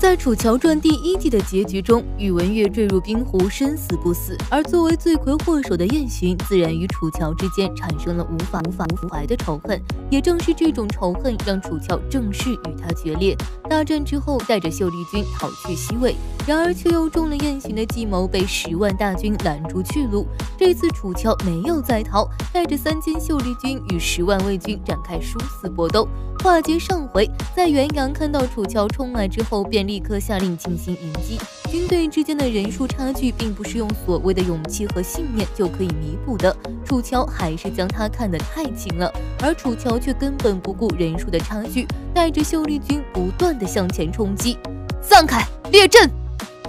在《楚乔传》第1季的结局中，宇文玥坠入冰湖，生死不死，而作为罪魁祸首的燕洵，自然与楚乔之间产生了无法怀的仇恨。也正是这种仇恨，让楚乔正式与他决裂。大战之后，带着秀丽军逃去西魏，然而却又中了燕洵的计谋，被10万大军拦住去路。这次楚乔没有再逃，带着3000秀丽军与10万魏军展开殊死搏斗。话接上回，在元阳看到楚乔冲来之后，便立刻下令进行迎击。军队之间的人数差距，并不是用所谓的勇气和信念就可以弥补的。楚乔还是将他看得太轻了，而楚乔却根本不顾人数的差距，带着秀丽军不断地向前冲击。散开，列阵！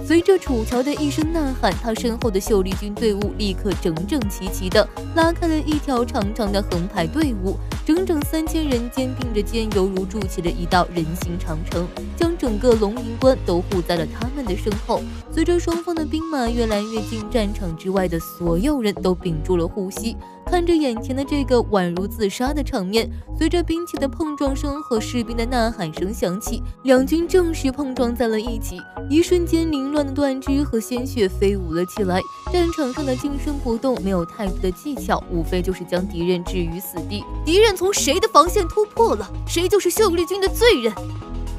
随着楚乔的一声呐喊，他身后的秀丽军队伍立刻整整齐齐地拉开了一条长长的横排队伍，整整3000人肩并着肩，犹如筑起了一道人形长城，将整个龙营关都护在了他们的身后。随着双方的兵马越来越近，战场之外的所有人都屏住了呼吸，看着眼前的这个宛如自杀的场面。随着兵器的碰撞声和士兵的呐喊声响起，两军正式碰撞在了一起，一瞬间凌乱的断肢和鲜血飞舞了起来。战场上的近身搏斗没有太多的技巧，无非就是将敌人置于死地。敌人从谁的防线突破了，谁就是秀丽军的罪人。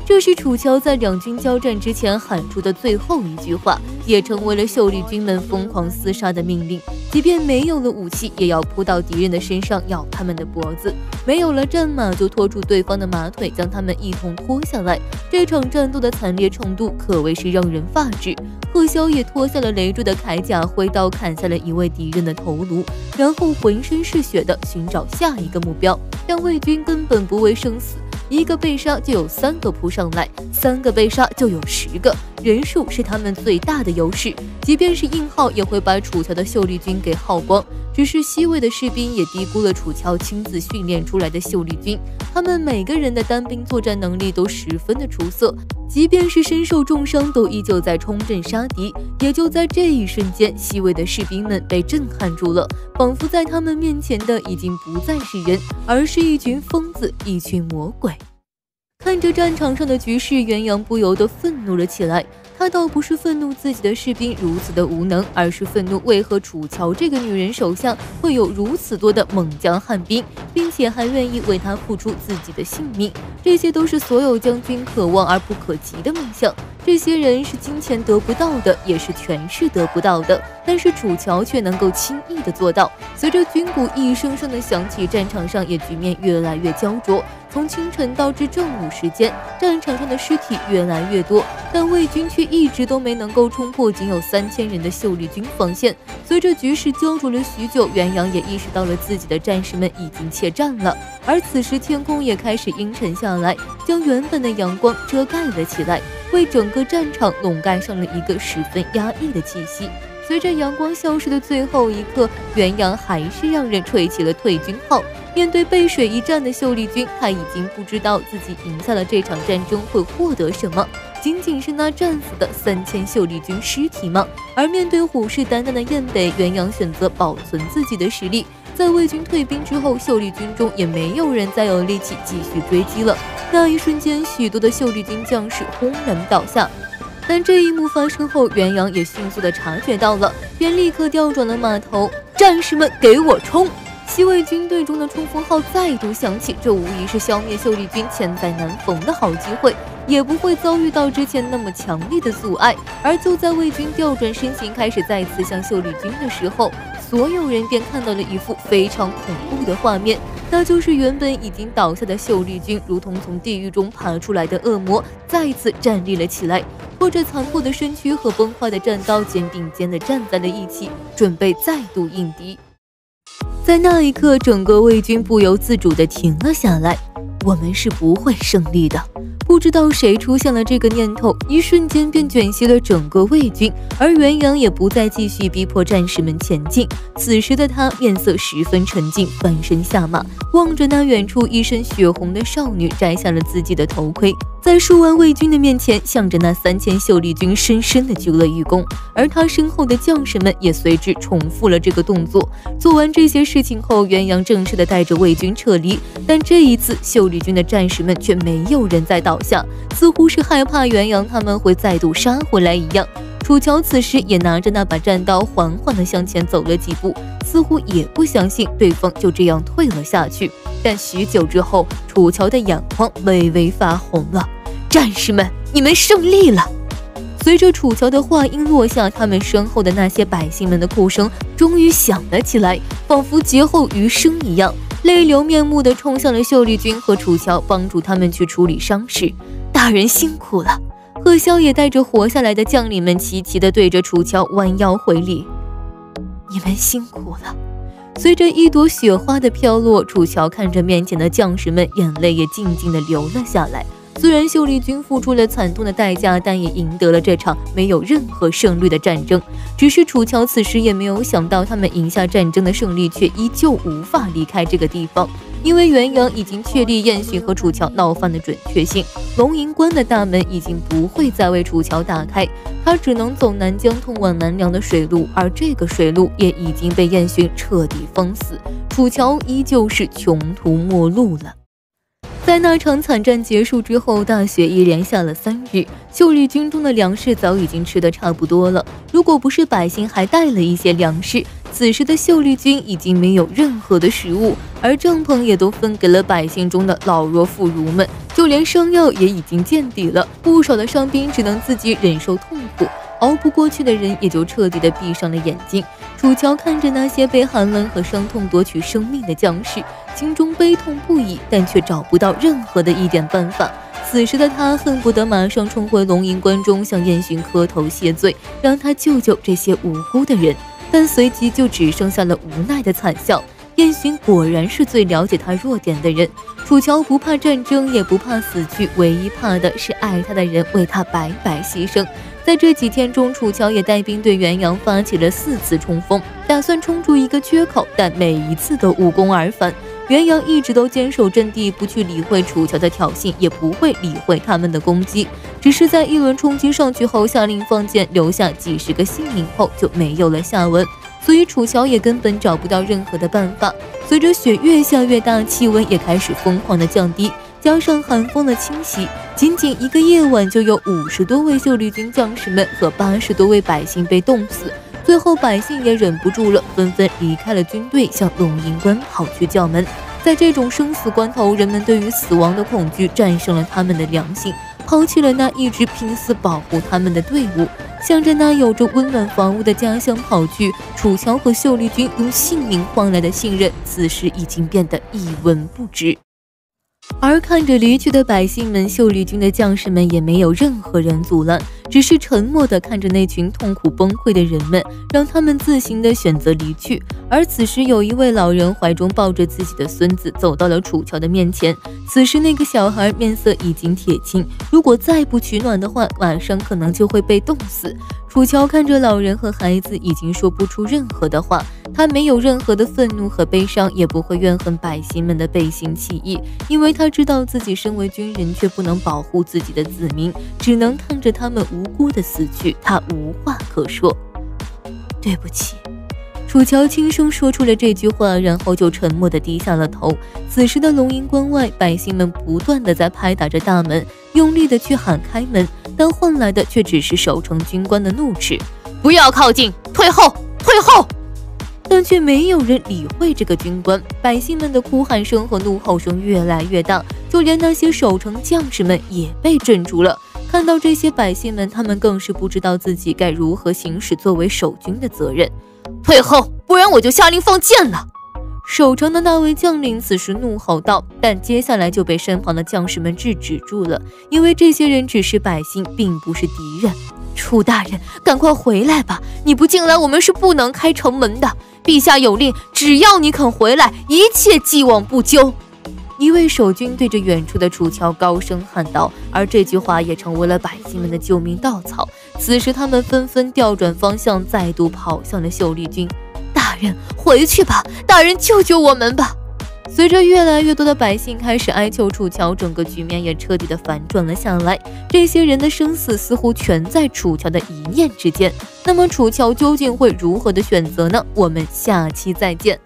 这是楚乔在两军交战之前喊出的最后一句话，也成为了秀丽军们疯狂厮杀的命令。即便没有了武器，也要扑到敌人的身上咬他们的脖子；没有了战马，就拖住对方的马腿，将他们一同拖下来。这场战斗的惨烈程度可谓是让人发指。贺萧也脱下了累赘的铠甲，挥刀砍下了一位敌人的头颅，然后浑身是血地寻找下一个目标。但魏军根本不畏生死，一个被杀就有3个扑上来，3个被杀就有10个，人数是他们最大的优势。即便是硬耗，也会把楚乔的秀丽军给耗光。只是西魏的士兵也低估了楚乔亲自训练出来的秀丽军，他们每个人的单兵作战能力都十分的出色，即便是身受重伤，都依旧在冲阵杀敌。也就在这一瞬间，西魏的士兵们被震撼住了，仿佛在他们面前的已经不再是人，而是一群疯子，一群魔鬼。看着战场上的局势，元阳不由得愤怒了起来。他倒不是愤怒自己的士兵如此的无能，而是愤怒为何楚乔这个女人手下会有如此多的猛将悍兵，并且还愿意为他付出自己的性命。这些都是所有将军可望而不可及的梦想。这些人是金钱得不到的，也是权势得不到的，但是楚乔却能够轻易的做到。随着军鼓一声声的响起，战场上也局面越来越焦灼。从清晨到至正午时间，战场上的尸体越来越多，但魏军却一直都没能够冲破仅有3000人的秀丽军防线。随着局势焦灼了许久，元阳也意识到了自己的战士们已经怯战了，而此时天空也开始阴沉下来，将原本的阳光遮盖了起来，为整个战场笼盖上了一个十分压抑的气息。随着阳光消失的最后一刻，元阳还是让人吹起了退军号。面对背水一战的秀丽军，他已经不知道自己赢下了这场战争会获得什么，仅仅是那战死的3000秀丽军尸体吗？而面对虎视眈眈的燕北，元阳选择保存自己的实力。在魏军退兵之后，秀丽军中也没有人再有力气继续追击了。那一瞬间，许多的秀丽军将士轰然倒下。但这一幕发生后，元阳也迅速地察觉到了，便立刻调转了马头，战士们给我冲！西魏军队中的冲锋号再度响起，这无疑是消灭秀丽军千载难逢的好机会，也不会遭遇到之前那么强烈的阻碍。而就在魏军调转身形开始再次向秀丽军的时候，所有人便看到了一幅非常恐怖的画面，那就是原本已经倒下的秀丽军如同从地狱中爬出来的恶魔，再一次站立了起来，拖着残破的身躯和崩坏的战刀，肩并肩地站在了一起，准备再度应敌。在那一刻，整个魏军不由自主地停了下来。我们是不会胜利的。不知道谁出现了这个念头，一瞬间便卷袭了整个魏军，而元阳也不再继续逼迫战士们前进。此时的他面色十分沉静，翻身下马，望着那远处一身血红的少女，摘下了自己的头盔，在数万魏军的面前，向着那3000秀丽军深深地鞠了一躬。而他身后的将士们也随之重复了这个动作。做完这些事情后，元阳正式地带着魏军撤离，但这一次秀丽军的战士们却没有人再倒扰下，似乎是害怕元阳他们会再度杀回来一样。楚乔此时也拿着那把战刀，缓缓地向前走了几步，似乎也不相信对方就这样退了下去。但许久之后，楚乔的眼眶微微发红了。战士们，你们胜利了！随着楚乔的话音落下，他们身后的那些百姓们的哭声终于响了起来，仿佛劫后余生一样，泪流面目地冲向了秀丽君和楚乔，帮助他们去处理伤势。大人辛苦了！贺萧也带着活下来的将领们齐齐地对着楚乔弯腰回礼。你们辛苦了。随着一朵雪花的飘落，楚乔看着面前的将士们，眼泪也静静地流了下来。虽然秀丽君付出了惨痛的代价，但也赢得了这场没有任何胜率的战争。只是楚乔此时也没有想到，他们赢下战争的胜利却依旧无法离开这个地方，因为元阳已经确立燕洵和楚乔闹翻的准确性，龙吟关的大门已经不会再为楚乔打开，他只能走南疆通往南梁的水路，而这个水路也已经被燕洵彻底封死，楚乔依旧是穷途末路了。在那场惨战结束之后，大雪一连下了3日，秀丽军中的粮食早已经吃得差不多了。如果不是百姓还带了一些粮食，此时的秀丽军已经没有任何的食物，而帐篷也都分给了百姓中的老弱妇孺们，就连伤药也已经见底了。不少的伤兵只能自己忍受痛苦，熬不过去的人也就彻底的闭上了眼睛。楚乔看着那些被寒冷和伤痛夺取生命的将士，心中悲痛不已，但却找不到任何的一点办法。此时的他恨不得马上冲回龙吟关中，向燕洵磕头谢罪，让他救救这些无辜的人。但随即就只剩下了无奈的惨笑。燕洵果然是最了解他弱点的人。楚乔不怕战争，也不怕死去，唯一怕的是爱他的人为他白白牺牲。在这几天中，楚乔也带兵对元阳发起了4次冲锋，打算冲出一个缺口，但每一次都无功而返。元阳一直都坚守阵地，不去理会楚乔的挑衅，也不会理会他们的攻击，只是在一轮冲击上去后下令放箭，留下几十个性命后就没有了下文。所以楚乔也根本找不到任何的办法。随着雪越下越大，气温也开始疯狂的降低，加上寒风的侵袭，仅仅一个夜晚就有50多位秀丽军将士们和80多位百姓被冻死。最后百姓也忍不住了，纷纷离开了军队，向龙吟关跑去叫门。在这种生死关头，人们对于死亡的恐惧战胜了他们的良心，抛弃了那一直拼死保护他们的队伍，向着那有着温暖房屋的家乡跑去。楚乔和秀丽军用性命换来的信任，此时已经变得一文不值。而看着离去的百姓们，秀丽军的将士们也没有任何人阻拦，只是沉默地看着那群痛苦崩溃的人们，让他们自行地选择离去。而此时有一位老人怀中抱着自己的孙子走到了楚乔的面前，此时那个小孩面色已经铁青，如果再不取暖的话，晚上可能就会被冻死。楚乔看着老人和孩子，已经说不出任何的话，他没有任何的愤怒和悲伤，也不会怨恨百姓们的背信弃义，因为他知道自己身为军人却不能保护自己的子民，只能看着他们无辜的死去，他无话可说。对不起。楚乔轻声说出了这句话，然后就沉默地低下了头。此时的龙吟关外，百姓们不断地在拍打着大门，用力地去喊开门，但换来的却只是守城军官的怒斥：不要靠近，退后，退后！但却没有人理会这个军官。百姓们的哭喊声和怒吼声越来越大，就连那些守城将士们也被镇住了。看到这些百姓们，他们更是不知道自己该如何行使作为守军的责任。退后，不然我就下令放箭了！守城的那位将领此时怒吼道，但接下来就被身旁的将士们制止住了，因为这些人只是百姓，并不是敌人。楚大人，赶快回来吧！你不进来，我们是不能开城门的。陛下有令，只要你肯回来，一切既往不咎。一位守军对着远处的楚乔高声喊道，而这句话也成为了百姓们的救命稻草。此时他们纷纷调转方向，再度跑向了秀丽军。大人，回去吧！大人，救救我们吧！随着越来越多的百姓开始哀求楚乔，整个局面也彻底的反转了下来。这些人的生死似乎全在楚乔的一念之间。那么楚乔究竟会如何的选择呢？我们下期再见。